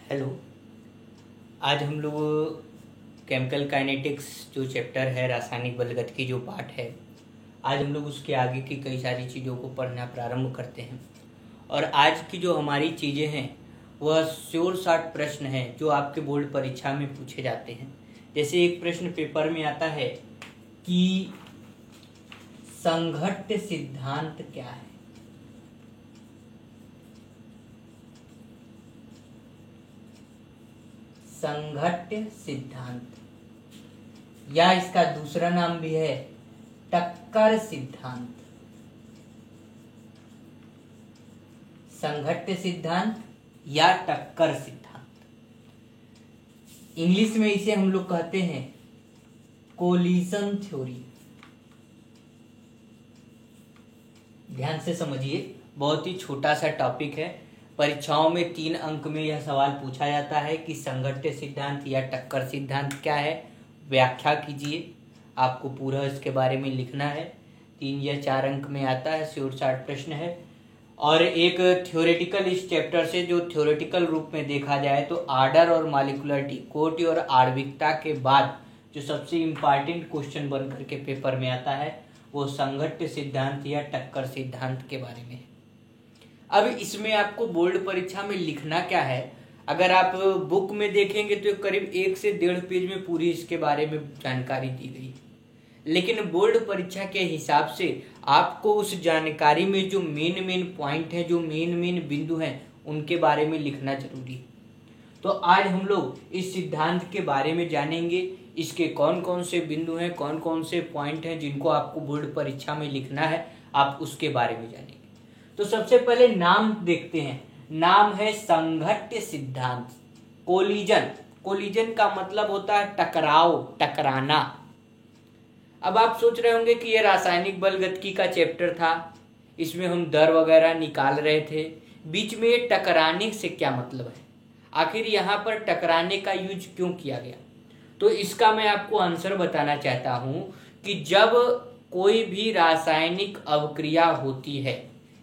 Hello. आज हम लोग केमिकल काइनेटिक्स जो चैप्टर है, रासायनिक बलगत की जो पार्ट है, आज हम लोग उसके आगे की कई सारी चीज़ों को पढ़ना प्रारंभ करते हैं। और आज की जो हमारी चीज़ें हैं वह श्योर शॉर्ट प्रश्न हैं जो आपके बोर्ड परीक्षा में पूछे जाते हैं। जैसे एक प्रश्न पेपर में आता है कि संघट्ट सिद्धांत क्या है। संघट्ट सिद्धांत, या इसका दूसरा नाम भी है टक्कर सिद्धांत। संघट्ट सिद्धांत या टक्कर सिद्धांत, इंग्लिश में इसे हम लोग कहते हैं कोलिजन थ्योरी। ध्यान से समझिए, बहुत ही छोटा सा टॉपिक है। परीक्षाओं में 3 अंक में यह सवाल पूछा जाता है कि संघट्ट सिद्धांत या टक्कर सिद्धांत क्या है, व्याख्या कीजिए। आपको पूरा इसके बारे में लिखना है। 3 या 4 अंक में आता है, श्योर शॉर्ट प्रश्न है। और एक थ्योरेटिकल, इस चैप्टर से जो थ्योरेटिकल रूप में देखा जाए तो आर्डर और मॉलिक्यूलरिटी, कोटि और आणविकता के बाद जो सबसे इम्पॉर्टेंट क्वेश्चन बन करके पेपर में आता है वो संघट्ट सिद्धांत या टक्कर सिद्धांत के बारे में है। अब इसमें आपको बोर्ड परीक्षा में लिखना क्या है, अगर आप बुक में देखेंगे तो करीब 1 से 1.5 पेज में पूरी इसके बारे में जानकारी दी गई है। लेकिन बोर्ड परीक्षा के हिसाब से आपको उस जानकारी में जो मेन पॉइंट है, जो मेन बिंदु हैं, उनके बारे में लिखना जरूरी है। तो आज हम लोग इस सिद्धांत के बारे में जानेंगे। इसके कौन कौन से बिंदु हैं, कौन कौन से पॉइंट हैं जिनको आपको बोर्ड परीक्षा में लिखना है, आप उसके बारे में जानेंगे। तो सबसे पहले नाम देखते हैं। नाम है संघट्ट सिद्धांत। कोलिजन, कोलिजन का मतलब होता है टकराव, टकराना। अब आप सोच रहे होंगे कि यह रासायनिक बलगतिकी का चैप्टर था, इसमें हम दर वगैरह निकाल रहे थे, बीच में ये टकराने से क्या मतलब है, आखिर यहाँ पर टकराने का यूज क्यों किया गया। तो इसका मैं आपको आंसर बताना चाहता हूँ कि जब कोई भी रासायनिक अभिक्रिया होती है,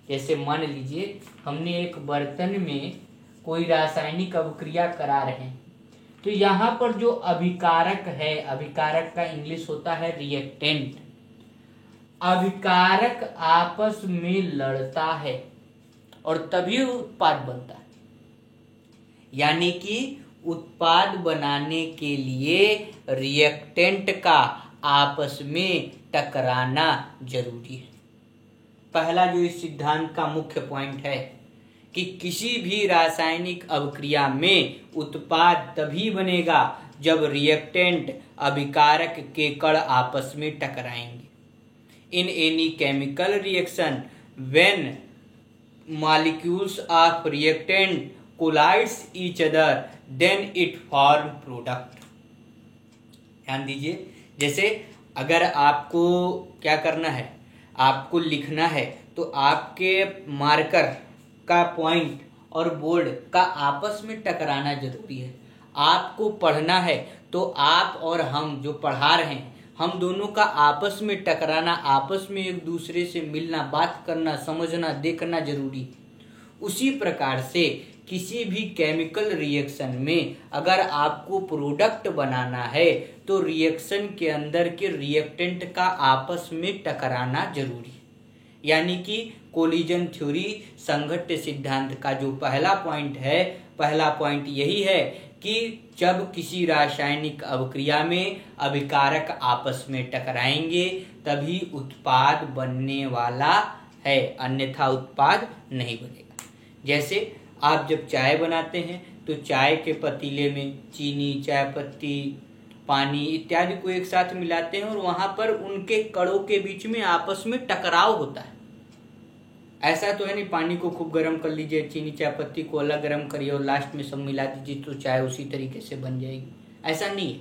जैसे मान लीजिए हमने एक बर्तन में कोई रासायनिक अभिक्रिया करा रहे हैं, तो यहाँ पर जो अभिकारक है, अभिकारक का इंग्लिश होता है रिएक्टेंट, अभिकारक आपस में लड़ता है और तभी उत्पाद बनता है। यानी कि उत्पाद बनाने के लिए रिएक्टेंट का आपस में टकराना जरूरी है। पहला जो इस सिद्धांत का मुख्य पॉइंट है कि किसी भी रासायनिक अभिक्रिया में उत्पाद तभी बनेगा जब रिएक्टेंट अभिकारक के कण आपस में टकराएंगे। In any chemical reaction when molecules of reactant collides each other then it form product. ध्यान दीजिए, जैसे अगर आपको क्या करना है, आपको लिखना है तो आपके मार्कर का पॉइंट और बोर्ड का आपस में टकराना जरूरी है। आपको पढ़ना है तो आप और हम जो पढ़ा रहे हैं, हम दोनों का आपस में टकराना, आपस में एक दूसरे से मिलना, बात करना, समझना, देखना जरूरी है। उसी प्रकार से किसी भी केमिकल रिएक्शन में अगर आपको प्रोडक्ट बनाना है तो रिएक्शन के अंदर के रिएक्टेंट का आपस में टकराना जरूरी है। यानी कि कोलिजन थ्योरी, संघट्ट सिद्धांत का जो पहला पॉइंट है, पहला पॉइंट यही है कि जब किसी रासायनिक अभिक्रिया में अभिकारक आपस में टकराएंगे तभी उत्पाद बनने वाला है, अन्यथा उत्पाद नहीं बनेगा। जैसे आप जब चाय बनाते हैं तो चाय के पतीले में चीनी, चाय पत्ती, पानी इत्यादि को एक साथ मिलाते हैं और वहां पर उनके कणों के बीच में आपस में टकराव होता है। ऐसा तो है नहीं पानी को खूब गर्म कर लीजिए, चीनी चाय पत्ती को अलग गर्म करिए और लास्ट में सब मिला दीजिए तो चाय उसी तरीके से बन जाएगी, ऐसा नहीं है।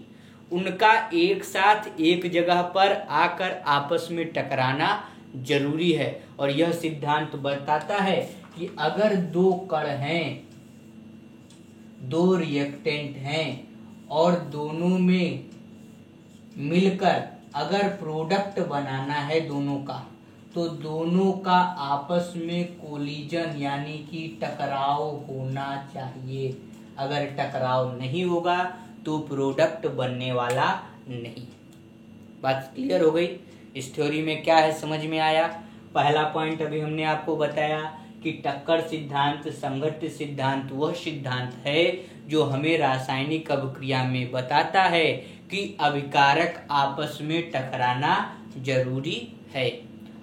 उनका एक साथ एक जगह पर आकर आपस में टकराना जरूरी है। और यह सिद्धांत बताता है कि अगर 2 कण हैं, 2 रिएक्टेंट हैं और दोनों में मिलकर अगर प्रोडक्ट बनाना है दोनों का, तो दोनों का आपस में कोलिजन यानी कि टकराव होना चाहिए। अगर टकराव नहीं होगा तो प्रोडक्ट बनने वाला नहीं। बात क्लियर हो गई? इस थ्योरी में क्या है समझ में आया? पहला पॉइंट अभी हमने आपको बताया कि टक्कर सिद्धांत संघट्ट सिद्धांत वह सिद्धांत है जो हमें रासायनिक अभिक्रिया में बताता है कि अभिकारक आपस में टकराना जरूरी है।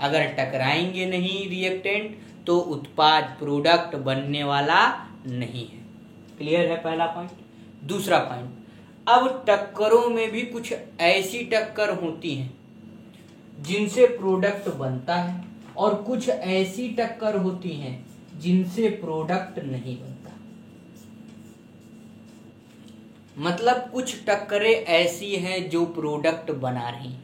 अगर टकराएंगे नहीं रिएक्टेंट तो उत्पाद प्रोडक्ट बनने वाला नहीं है। क्लियर है पहला पॉइंट? दूसरा पॉइंट, अब टक्करों में भी कुछ ऐसी टक्कर होती हैं जिनसे प्रोडक्ट बनता है और कुछ ऐसी टक्कर होती हैं जिनसे प्रोडक्ट नहीं बनता। मतलब कुछ टक्करें ऐसी हैं जो प्रोडक्ट बना रही।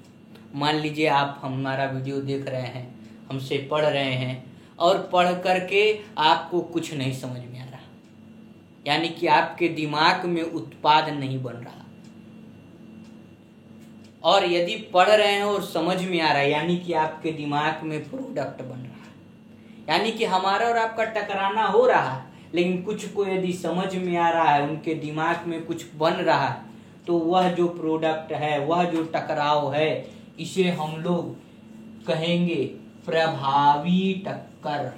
मान लीजिए आप हमारा वीडियो देख रहे हैं, हमसे पढ़ रहे हैं और पढ़ करके आपको कुछ नहीं समझ में आ रहा, यानी कि आपके दिमाग में उत्पाद नहीं बन रहा। और यदि पढ़ रहे हैं और समझ में आ रहा है, यानी कि आपके दिमाग में प्रोडक्ट बन रहा है, यानी कि हमारा और आपका टकराना हो रहा है, लेकिन कुछ को यदि समझ में आ रहा है, उनके दिमाग में कुछ बन रहा है, तो वह जो प्रोडक्ट है, वह जो टकराव है, इसे हम लोग कहेंगे प्रभावी टक्कर,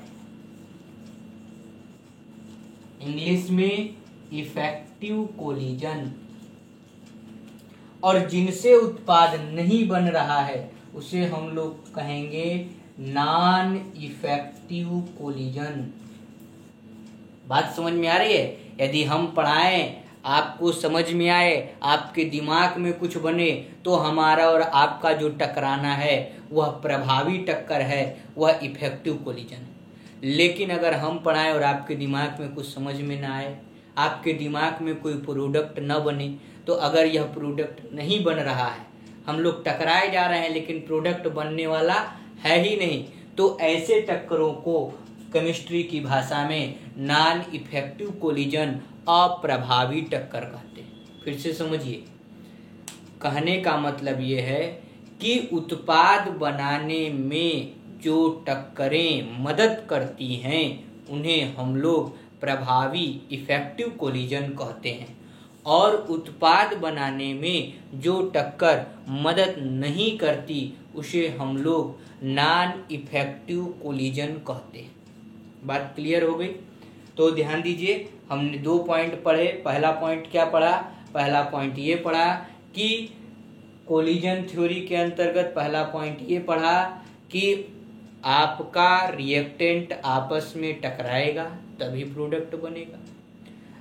इंग्लिश में इफेक्टिव कोलिजन। और जिनसे उत्पाद नहीं बन रहा है उसे हम लोग कहेंगे नॉन इफेक्टिव कोलिजन। बात समझ में आ रही है? यदि हम पढ़ाएं, आपको समझ में आए, आपके दिमाग में कुछ बने, तो हमारा और आपका जो टकराना है वह प्रभावी टक्कर है, वह इफेक्टिव कोलिजन है। लेकिन अगर हम पढ़ाएं और आपके दिमाग में कुछ समझ में ना आए, आपके दिमाग में कोई प्रोडक्ट न बने, तो अगर यह प्रोडक्ट नहीं बन रहा है, हम लोग टकराए जा रहे हैं लेकिन प्रोडक्ट बनने वाला है ही नहीं, तो ऐसे टक्करों को केमिस्ट्री की भाषा में नॉन इफेक्टिव कोलिजन, अप्रभावी टक्कर कहते हैं। फिर से समझिए, कहने का मतलब ये है कि उत्पाद बनाने में जो टक्करें मदद करती हैं उन्हें हम लोग प्रभावी इफेक्टिव कोलिजन कहते हैं, और उत्पाद बनाने में जो टक्कर मदद नहीं करती उसे हम लोग नॉन इफेक्टिव कोलिजन कहते हैं। बात क्लियर हो गई? तो ध्यान दीजिए, हमने 2 पॉइंट पढ़े। पहला पॉइंट क्या पढ़ा? पहला पॉइंट ये पढ़ा कि कोलिजन थ्योरी के अंतर्गत पहला पॉइंट ये पढ़ा कि आपका रिएक्टेंट आपस में टकराएगा तभी प्रोडक्ट बनेगा।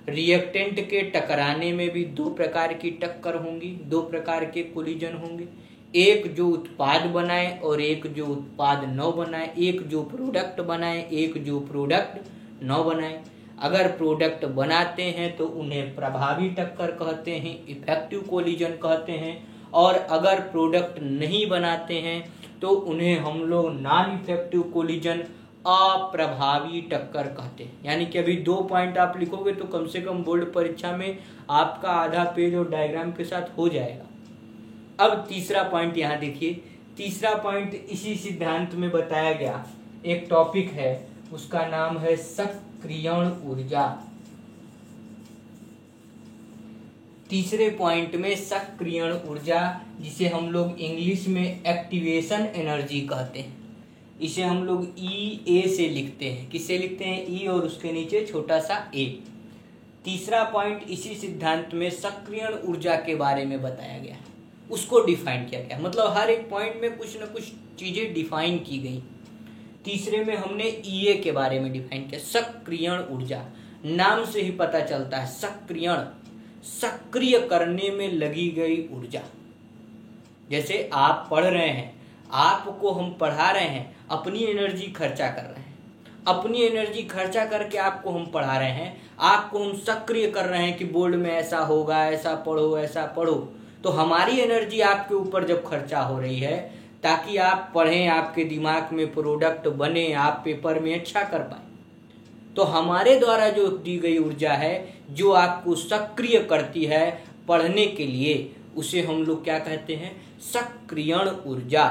रिएक्टेंट के टकराने में भी 2 प्रकार की टक्कर होंगी, 2 प्रकार के कोलिजन होंगे, एक जो उत्पाद बनाए और एक जो उत्पाद न बनाए, एक जो प्रोडक्ट बनाए, एक जो प्रोडक्ट न बनाए। अगर प्रोडक्ट बनाते हैं तो उन्हें प्रभावी टक्कर कहते हैं, इफेक्टिव कोलिजन कहते हैं, और अगर प्रोडक्ट नहीं बनाते हैं तो उन्हें हम लोग नॉन इफेक्टिव कोलिजन, अप्रभावी टक्कर कहते हैं। यानी कि अभी 2 पॉइंट आप लिखोगे तो कम से कम बोर्ड परीक्षा में आपका आधा पेज और डायग्राम के साथ हो जाएगा। अब तीसरा पॉइंट यहाँ देखिए, तीसरा पॉइंट इसी सिद्धांत में बताया गया एक टॉपिक है, उसका नाम है सक्रियण ऊर्जा। तीसरे पॉइंट में सक्रियण ऊर्जा, जिसे हम लोग इंग्लिश में एक्टिवेशन एनर्जी कहते हैं, इसे हम लोग E से लिखते हैं। किससे लिखते हैं? E और उसके नीचे छोटा सा a। तीसरा पॉइंट इसी सिद्धांत में सक्रियण ऊर्जा के बारे में बताया गया है, उसको डिफाइन किया गया। मतलब हर एक पॉइंट में कुछ न कुछ चीजें डिफाइन की गई। तीसरे में हमने E के बारे में डिफाइन किया, सक्रियण ऊर्जा। नाम से ही पता चलता है, सक्रियण, सक्रिय करने में लगी गई ऊर्जा। जैसे आप पढ़ रहे हैं, आपको हम पढ़ा रहे हैं, अपनी एनर्जी खर्चा कर रहे हैं, अपनी एनर्जी खर्चा करके आपको हम पढ़ा रहे हैं, आपको हम सक्रिय कर रहे हैं कि बोर्ड में ऐसा होगा, ऐसा पढ़ो, ऐसा पढ़ो। तो हमारी एनर्जी आपके ऊपर जब खर्चा हो रही है ताकि आप पढ़ें, आपके दिमाग में प्रोडक्ट बने, आप पेपर में अच्छा कर पाए, तो हमारे द्वारा जो दी गई ऊर्जा है जो आपको सक्रिय करती है पढ़ने के लिए, उसे हम लोग क्या कहते हैं? सक्रियण ऊर्जा।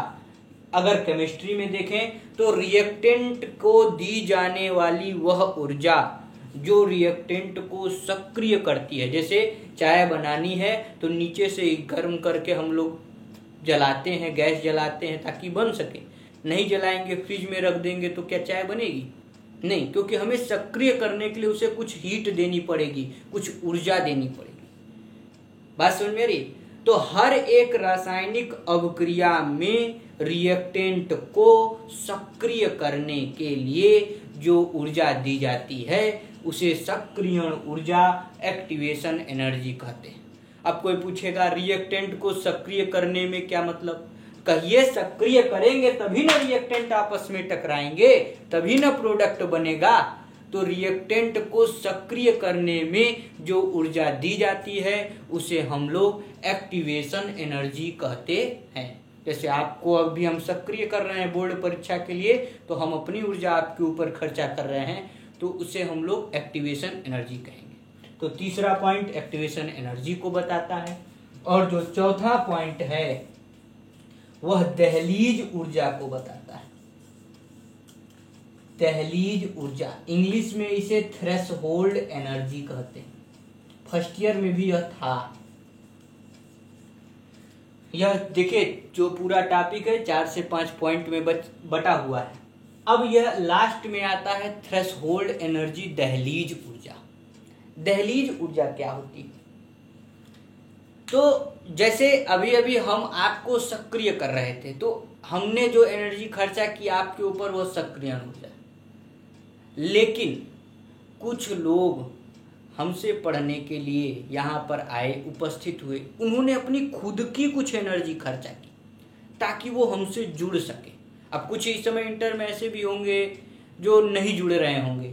अगर केमिस्ट्री में देखें तो रिएक्टेंट को दी जाने वाली वह ऊर्जा जो रिएक्टेंट को सक्रिय करती है। जैसे चाय बनानी है तो नीचे से गर्म करके हम लोग जलाते हैं, गैस जलाते हैं ताकि बन सके। नहीं जलाएंगे, फ्रिज में रख देंगे तो क्या चाय बनेगी? नहीं, क्योंकि हमें सक्रिय करने के लिए उसे कुछ हीट देनी पड़ेगी, कुछ ऊर्जा देनी पड़ेगी। बात समझ में आ रही? तो हर एक रासायनिक अभिक्रिया में रिएक्टेंट को सक्रिय करने के लिए जो ऊर्जा दी जाती है उसे सक्रियण ऊर्जा, एक्टिवेशन एनर्जी कहते हैं। अब कोई पूछेगा रिएक्टेंट को सक्रिय करने में क्या मतलब? कहिए, सक्रिय करेंगे तभी ना रिएक्टेंट आपस में टकराएंगे, तभी ना प्रोडक्ट बनेगा। तो रिएक्टेंट को सक्रिय करने में जो ऊर्जा दी जाती है उसे हम लोग एक्टिवेशन एनर्जी कहते हैं। जैसे आपको अभी हम सक्रिय कर रहे हैं बोर्ड परीक्षा के लिए, तो हम अपनी ऊर्जा आपके ऊपर खर्चा कर रहे हैं, तो उसे हम लोग एक्टिवेशन एनर्जी कहेंगे। तो तीसरा पॉइंट एक्टिवेशन एनर्जी को बताता है। और जो चौथा पॉइंट है वह दहलीज ऊर्जा को बताता है। दहलीज ऊर्जा, इंग्लिश में इसे थ्रेशहोल्ड एनर्जी कहते हैं। फर्स्ट ईयर में भी यह था। यह देखिए, जो पूरा टॉपिक है 4 से 5 पॉइंट में बटा हुआ है। अब यह लास्ट में आता है थ्रेशहोल्ड एनर्जी, दहलीज ऊर्जा। दहलीज ऊर्जा क्या होती है? तो जैसे अभी अभी हम आपको सक्रिय कर रहे थे, तो हमने जो एनर्जी खर्चा की आपके ऊपर वह सक्रियण ऊर्जा। लेकिन कुछ लोग हमसे पढ़ने के लिए यहाँ पर आए, उपस्थित हुए, उन्होंने अपनी खुद की कुछ एनर्जी खर्चा की ताकि वो हमसे जुड़ सके। अब कुछ इस समय इंटर में ऐसे भी होंगे जो नहीं जुड़ रहे होंगे।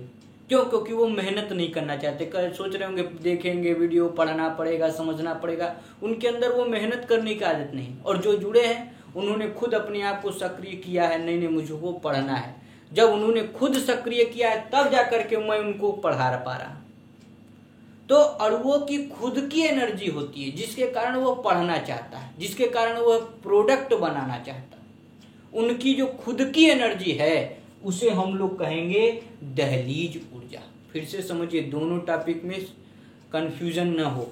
क्यों? क्योंकि वो मेहनत नहीं करना चाहते। सोच रहे होंगे देखेंगे वीडियो, पढ़ना पड़ेगा, समझना पड़ेगा, उनके अंदर वो मेहनत करने की आदत नहीं। और जो जुड़े हैं उन्होंने खुद अपने आप को सक्रिय किया है, नहीं मुझको पढ़ना है। जब उन्होंने खुद सक्रिय किया है तब जाकर के मैं उनको पढ़ा पा रहा। तो अणुओं की खुद की एनर्जी होती है जिसके कारण वो पढ़ना चाहता है, जिसके कारण वो प्रोडक्ट बनाना चाहता है। उनकी जो खुद की एनर्जी है उसे हम लोग कहेंगे दहलीज ऊर्जा। फिर से समझिए, दोनों टॉपिक में कंफ्यूजन न हो।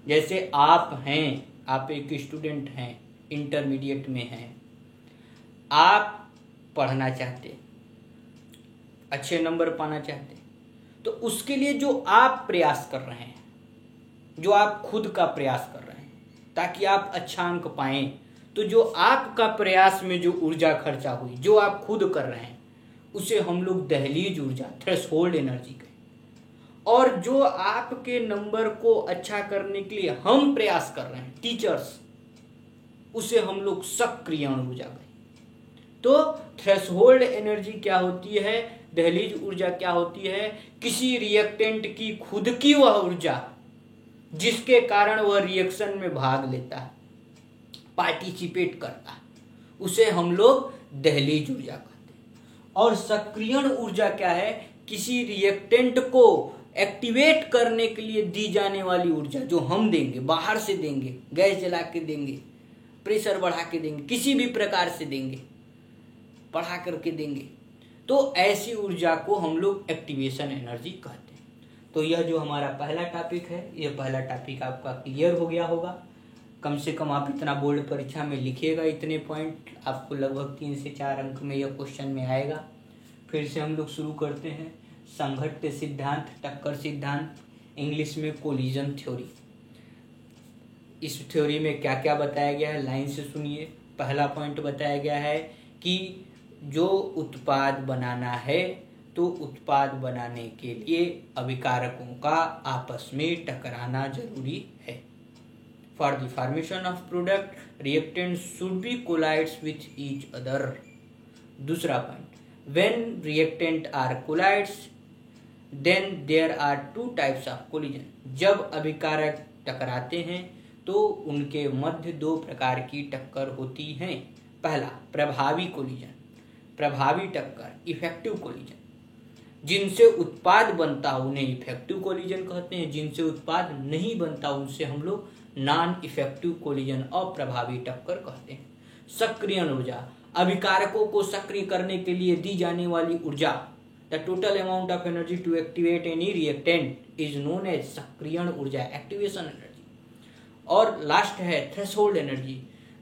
जैसे आप हैं, आप एक स्टूडेंट हैं, इंटरमीडिएट में हैं, आप पढ़ना चाहते, अच्छे नंबर पाना चाहते, तो उसके लिए जो आप प्रयास कर रहे हैं, जो आप खुद का प्रयास कर रहे हैं ताकि आप अच्छा अंक पाएं, तो जो आपका प्रयास में जो ऊर्जा खर्चा हुई, जो आप खुद कर रहे हैं, उसे हम लोग दहलीज ऊर्जा, थ्रेशहोल्ड एनर्जी कहें। और जो आपके नंबर को अच्छा करने के लिए हम प्रयास कर रहे हैं, टीचर्स, उसे हम लोग सक्रियण ऊर्जा कहें। तो थ्रेशहोल्ड एनर्जी क्या होती है, दहलीज ऊर्जा क्या होती है? किसी रिएक्टेंट की खुद की वह ऊर्जा जिसके कारण वह रिएक्शन में भाग लेता है, पार्टिसिपेट करता है, उसे हम लोग दहलीज ऊर्जा कहते हैं। और सक्रियण ऊर्जा क्या है? किसी रिएक्टेंट को एक्टिवेट करने के लिए दी जाने वाली ऊर्जा, जो हम देंगे, बाहर से देंगे, गैस जला के देंगे, प्रेशर बढ़ा के देंगे, किसी भी प्रकार से देंगे, बढ़ा करके देंगे, तो ऐसी ऊर्जा को हम लोग एक्टिवेशन एनर्जी कहते हैं। तो यह जो हमारा पहला टॉपिक है, यह पहला टॉपिक आपका क्लियर हो गया होगा। कम से कम आप इतना बोर्ड परीक्षा में लिखिएगा, इतने पॉइंट आपको लगभग 3 से 4 अंक में यह क्वेश्चन में आएगा। फिर से हम लोग शुरू करते हैं। संघट्य सिद्धांत, टक्कर सिद्धांत, इंग्लिश में कोलिजन थ्योरी। इस थ्योरी में क्या क्या बताया गया है, लाइन से सुनिए। पहला पॉइंट बताया गया है कि जो उत्पाद बनाना है तो उत्पाद बनाने के लिए अभिकारकों का आपस में टकराना जरूरी है। For the formation of product, reactant should be collides with each other. दूसरा point, when reactant are collides then there are 2 types of collision. जब अभिकारक टकराते हैं तो उनके मध्य 2 प्रकार की टक्कर होती हैं। पहला, प्रभावी कोलिजन, प्रभावी टक्कर, इफेक्टिव कोलिजन। जिनसे उत्पाद बनता उन्हें इफेक्टिव कोलिजन कहते हैं, जिनसे उत्पाद नहीं बनता उनसे हम लोग नॉन इफेक्टिव कोलिजन, अप्रभावी टक्कर कहते हैं। सक्रियण ऊर्जा, अभिकारकों को सक्रिय करने के लिए दी जाने वाली ऊर्जा the total amount of energy to activate any reactant is known as सक्रियण ऊर्जा, एक्टिवेशन एनर्जी। और लास्ट है threshold energy,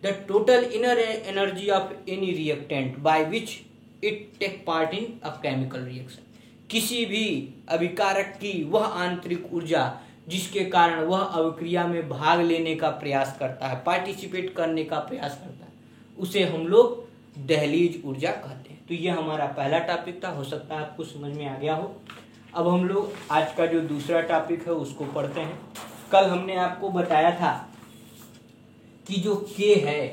the total inner energy of any reactant by which it take part in a chemical reaction. किसी भी अभिकारक की वह आंतरिक ऊर्जा जिसके कारण वह अभिक्रिया में भाग लेने का प्रयास करता है, पार्टिसिपेट करने का प्रयास करता है, उसे हम लोग दहलीज ऊर्जा कहते हैं। तो ये हमारा पहला टॉपिक था, हो सकता है आपको समझ में आ गया हो। अब हम लोग आज का जो दूसरा टॉपिक है उसको पढ़ते हैं। कल हमने आपको बताया था कि जो के है,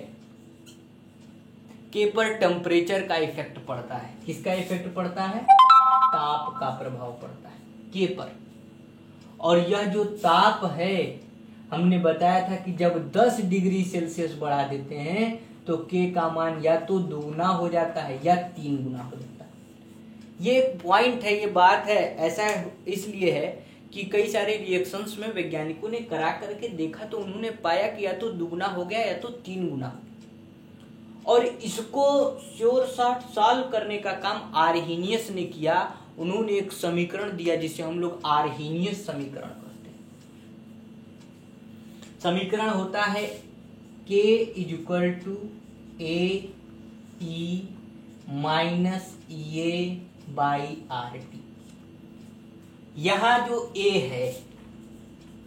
के पर टेम्परेचर का इफेक्ट पड़ता है। किसका इफेक्ट पड़ता है? ताप का प्रभाव पड़ता है के पर। और यह जो ताप है हमने बताया था कि जब 10 डिग्री सेल्सियस बढ़ा देते हैं तो के का मान या तो 2 गुना हो जाता है या 3 गुना हो जाता है। ये पॉइंट है, ये बात है। ऐसा इसलिए है कि कई सारे रिएक्शंस में वैज्ञानिकों ने करा करके देखा तो उन्होंने पाया कि या तो 2 गुना हो गया या तो 3 गुना हो गया। और इसको श्योर शॉर्ट सॉल्व करने का काम आर्हीनियस ने किया। उन्होंने एक समीकरण दिया जिसे हम लोग आर्हीनियस समीकरण कहते हैं। समीकरण होता है K equal to A e minus A by R T. यहां जो ए है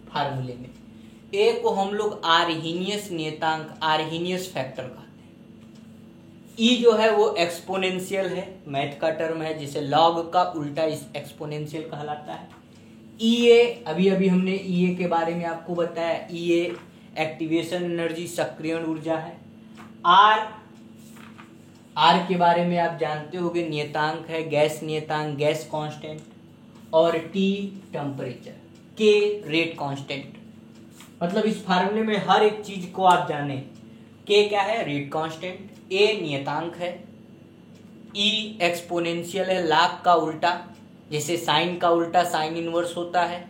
फार्मूले में, ए को हम लोग आर्हीनियस नियतांक, आर्हीनियस फैक्टर कहते हैं। ई जो है वो एक्सपोनेंशियल है, मैथ का टर्म है, जिसे लॉग का उल्टा इस एक्सपोनेंशियल कहलाता है। ई ए, अभी अभी हमने ई ए के बारे में आपको बताया, ई ए एक्टिवेशन एनर्जी, सक्रियण ऊर्जा है। आर, आर के बारे में आप जानते होंगे, नियतांक है, गैस नियतांक, गैस कांस्टेंट। और टी टेम्परेचर, के रेट कांस्टेंट। मतलब इस फार्मूले में हर एक चीज को आप जाने। के क्या है? Rate constant. ए नियतांक है। ई एक्सपोनेंशियल है, लाग का उल्टा, जैसे साइन का उल्टा साइन इनवर्स होता है।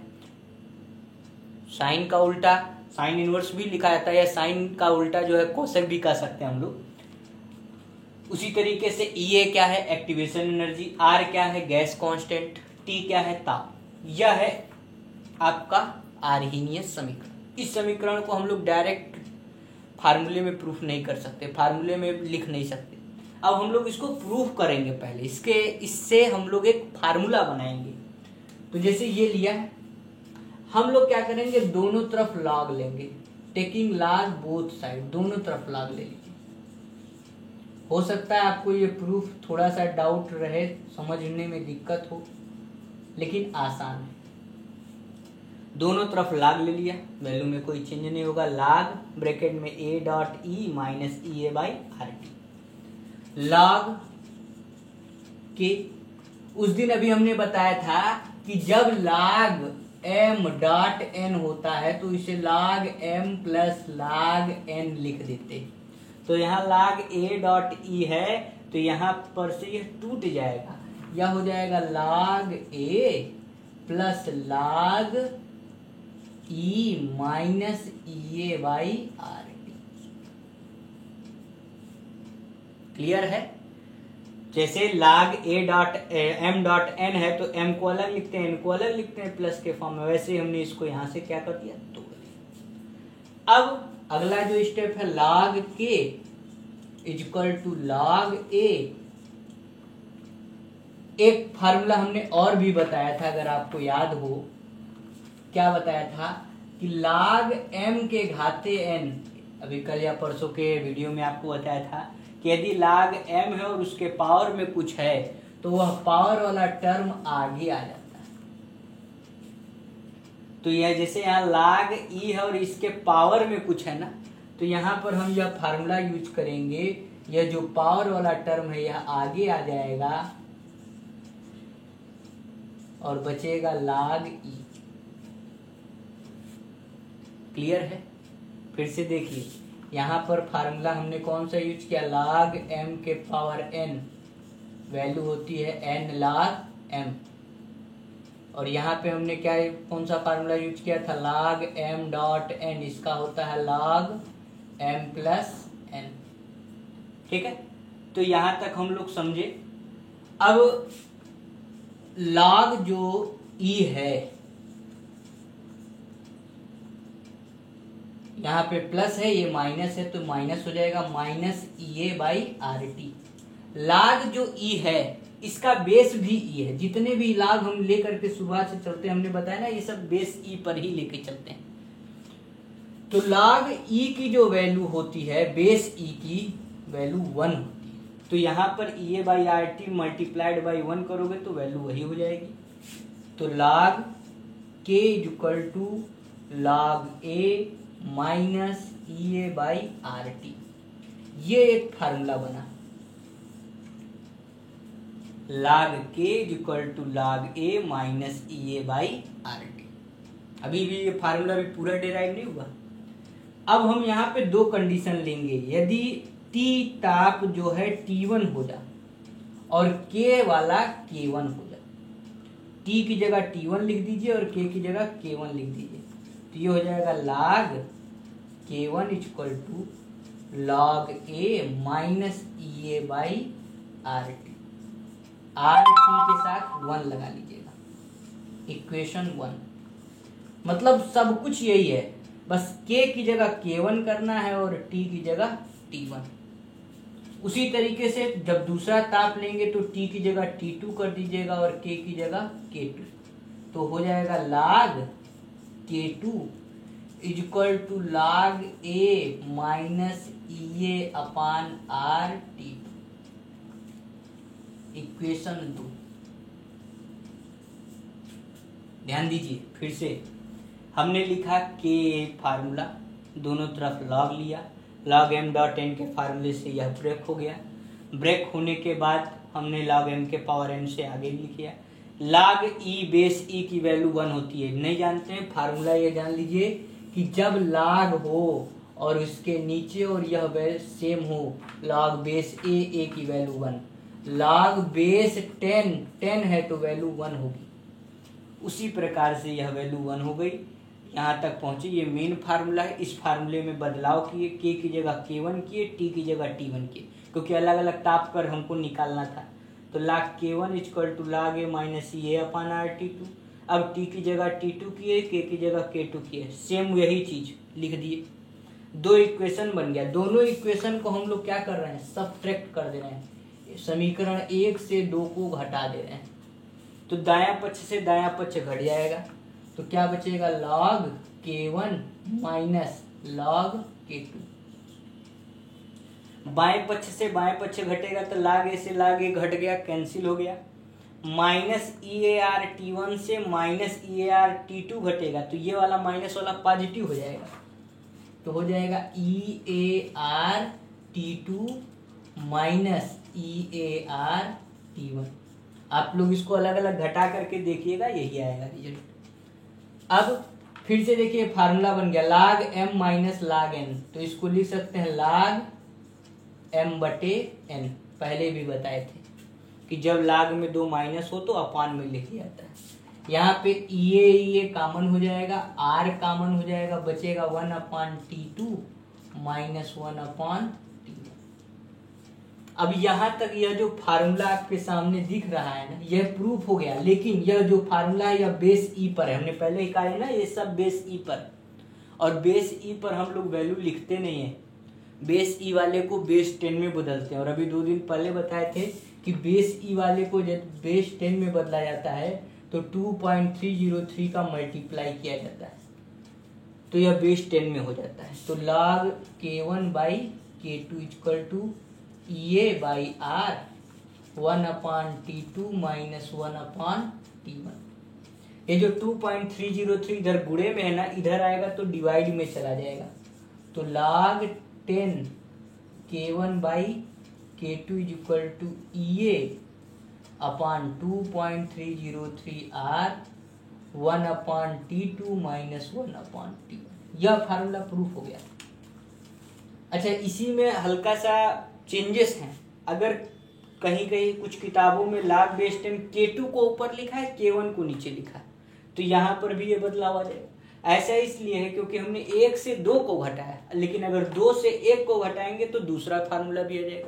साइन का उल्टा साइन इनवर्स भी लिखा जाता है, या साइन का उल्टा जो है कोसेक भी कह सकते हैं हम लोग। उसी तरीके से ई ए क्या है? Activation energy. आर क्या है? Gas constant. टी क्या है? ताप। यह है आपका आर्हीनियस समीकरण। इस समीकरण को हम लोग डायरेक्ट फार्मूले में प्रूफ नहीं कर सकते, फार्मूले में लिख नहीं सकते। अब हम लोग इसको प्रूफ करेंगे। पहले इससे हम लोग एक फार्मूला बनाएंगे। तो जैसे ये लिया है, हम लोग क्या करेंगे, दोनों तरफ लॉग लेंगे, टेकिंग लॉग बोथ साइड, दोनों तरफ लॉग ले लीजिए। हो सकता है आपको ये प्रूफ थोड़ा सा डाउट रहे, समझने में दिक्कत हो, लेकिन आसान है। दोनों तरफ लॉग ले लिया, वैल्यू में कोई चेंज नहीं होगा। लॉग ब्रैकेट में ए dot E minus E A by R T. Log के, उस दिन अभी हमने बताया था कि जब लॉग एम डॉट एन होता है तो इसे log M plus log N लिख देते। तो यहाँ लॉग ए डॉट ई है तो यहाँ पर से यह टूट जाएगा, यह हो जाएगा log A plus log E minus E A by R T. Clear है? जैसे log a dot m dot n है तो m को अलग लिखते हैं, n को अलग लिखते हैं प्लस के फॉर्म में, वैसे हमने इसको यहां से क्या कर दिया, तोड़ दिया। अब अगला जो स्टेप है, log k equal to log a। एक फार्मूला हमने और भी बताया था, अगर आपको याद हो। क्या बताया था कि log m के घाते n, अभी कल या परसों के वीडियो में आपको बताया था कि यदि log m है और उसके पावर में कुछ है तो वह पावर वाला टर्म आगे आ जाता है। तो यह जैसे यहाँ log e है और इसके पावर में कुछ है ना, तो यहाँ पर हम यह फार्मूला यूज करेंगे, यह जो पावर वाला टर्म है यह आगे आ जाएगा और बचेगा log e। क्लियर है? फिर से देखिए, यहाँ पर फार्मूला हमने कौन सा यूज किया, log m के पावर n, वैल्यू होती है n log m। और यहाँ पे हमने क्या, कौन सा फार्मूला यूज किया था, log m डॉट n, इसका होता है log m प्लस n। ठीक है? तो यहाँ तक हम लोग समझे। अब log जो e है, यहाँ पे प्लस है, ये माइनस है, तो माइनस हो जाएगा माइनस EA/RT। log जो e है इसका बेस भी e है। जितने भी log हम लेकर के सुबह से चलते हैं, हमने बताया ना, ये सब बेस e पर ही लेके चलते हैं। तो log e की जो वैल्यू होती है, बेस e की वैल्यू 1 होती है। तो यहाँ पर EA/RT मल्टीप्लाइड बाई 1 करोगे तो वैल्यू वही हो जाएगी। तो log k equal to log a minus EA/RT, ये एक फार्मूला बना। log k equal to log a minus EA/RT। अभी भी ये फार्मूला भी पूरा डिराइव नहीं हुआ। अब हम यहाँ पे दो कंडीशन लेंगे। यदि T ताप जो है T1 हो जा और K वाला K1 हो जा, T की जगह T1 लिख दीजिए और K की जगह K1 लिख दीजिए, तो ये हो जाएगा log K1 equal to log A minus EA/RT। RT के साथ 1 लगा लीजिएगा, इक्वेशन 1। मतलब सब कुछ यही है, बस K की जगह K1 करना है और T की जगह T1। उसी तरीके से जब दूसरा ताप लेंगे तो T की जगह T2 कर दीजिएगा और K की जगह K2, तो हो जाएगा log K2 equal to log A minus EA/RT, equation 2। ध्यान दीजिए, फिर से हमने लिखा K फार्मूला, दोनों तरफ log लिया, log m डॉट n के फार्मूले से यह ब्रेक हो गया। ब्रेक होने के बाद हमने log m के पावर n से आगे लिख किया। log e बेस e की वैल्यू 1 होती है, नहीं जानते हैं फार्मूला, ये जान लीजिए कि जब log हो और उसके नीचे और यह सेम हो, log बेस a की वैल्यू 1, log बेस 10 है तो वैल्यू 1 होगी। उसी प्रकार से यह वैल्यू 1 हो गई, यहाँ तक पहुंची। ये मेन फार्मूला है। इस फार्मूले में बदलाव किए, K की जगह K1 किए, T की जगह T1 किए, क्योंकि अलग अलग ताप पर हमको निकालना था। तो log K1 equal to log A minus EA/RT2। अब T की जगह T2 किए, K की जगह K2 किए, सेम यही चीज लिख दिए। दो इक्वेशन बन गया। दोनों इक्वेशन को हम लोग क्या कर रहे हैं, सबट्रैक्ट कर दे रहे हैं। समीकरण 1 से 2 को घटा दे रहे हैं, तो दायां पक्ष से दायां पक्ष घट जाएगा, तो क्या बचेगा, log K1 minus log K2। बाएं पक्ष से बाएं पक्ष घटेगा तो log A से log A घट गया, कैंसिल हो गया। माइनस EAR/T1 से माइनस EAR/T2 घटेगा, तो ये वाला माइनस वाला पॉजिटिव हो जाएगा, तो हो जाएगा EAR/T2 माइनस EAR/T1। आप लोग इसको अलग अलग घटा करके देखिएगा, यही आएगा रिजल्ट। अब फिर से देखिए, फार्मूला बन गया log m minus log n, तो इसको लिख सकते हैं log m/n। पहले भी बताए थे कि जब log में 2 माइनस हो तो अपान में लिख जाता है। यहाँ पे EA कॉमन हो जाएगा, R कॉमन हो जाएगा, बचेगा 1/T2 माइनस 1/T1। अब यहाँ तक यह जो फार्मूला आपके सामने दिख रहा है ना, यह प्रूफ हो गया। लेकिन यह जो फार्मूला है यह बेस ई पर है, हमने पहले ही कहा है ना, ये सब बेस ई पर, और बेस ई पर हम लोग वैल्यू लिखते नहीं है, बेस ई वाले को बेस 10 में बदलते हैं। और अभी 2 दिन पहले बताए थे कि बेस ई वाले को जब बेस 10 में बदला जाता है तो 2.303 का मल्टीप्लाई किया जाता है, तो यह बेस 10 में हो जाता है। तो log K1/K2 equal to EA/R 1/T2 minus 1/T1। ये जो 2.303 इधर गुणे में है ना, इधर आएगा तो डिवाइड में चला जाएगा, तो log 10 K1/K2 equal to EA/2.303R 1/T2 minus 1/T1। यह फार्मूला प्रूफ हो गया। अच्छा, इसी में हल्का सा चेंजेस हैं। अगर कहीं कहीं कुछ किताबों में log बेस 10 K2 को ऊपर लिखा है, K1 को नीचे लिखा है, तो यहाँ पर भी ये बदलाव आ जाएगा। ऐसा इसलिए है क्योंकि हमने 1 से 2 को घटाया, लेकिन अगर 2 से 1 को घटाएंगे तो दूसरा फार्मूला भी आ जाएगा।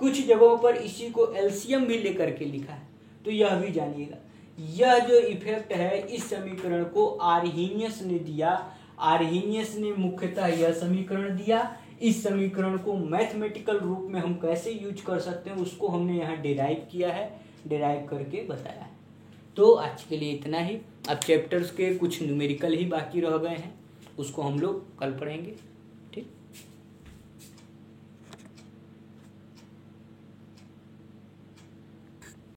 कुछ जगहों पर इसी को एलसीएम भी लेकर के लिखा है, तो यह भी जानिएगा। यह जो इफेक्ट है इस समीकरण को आर्हीनियस ने दिया। आर्हीनियस ने मुख्यतः यह समीकरण दिया। इस समीकरण को मैथमेटिकल रूप में हम कैसे यूज कर सकते हैं उसको हमने यहाँ डिराइव किया है, डिराइव करके बताया है। तो आज के लिए इतना ही। अब चैप्टर्स के कुछ न्यूमेरिकल ही बाकी रह गए हैं, उसको हम लोग कल पढ़ेंगे।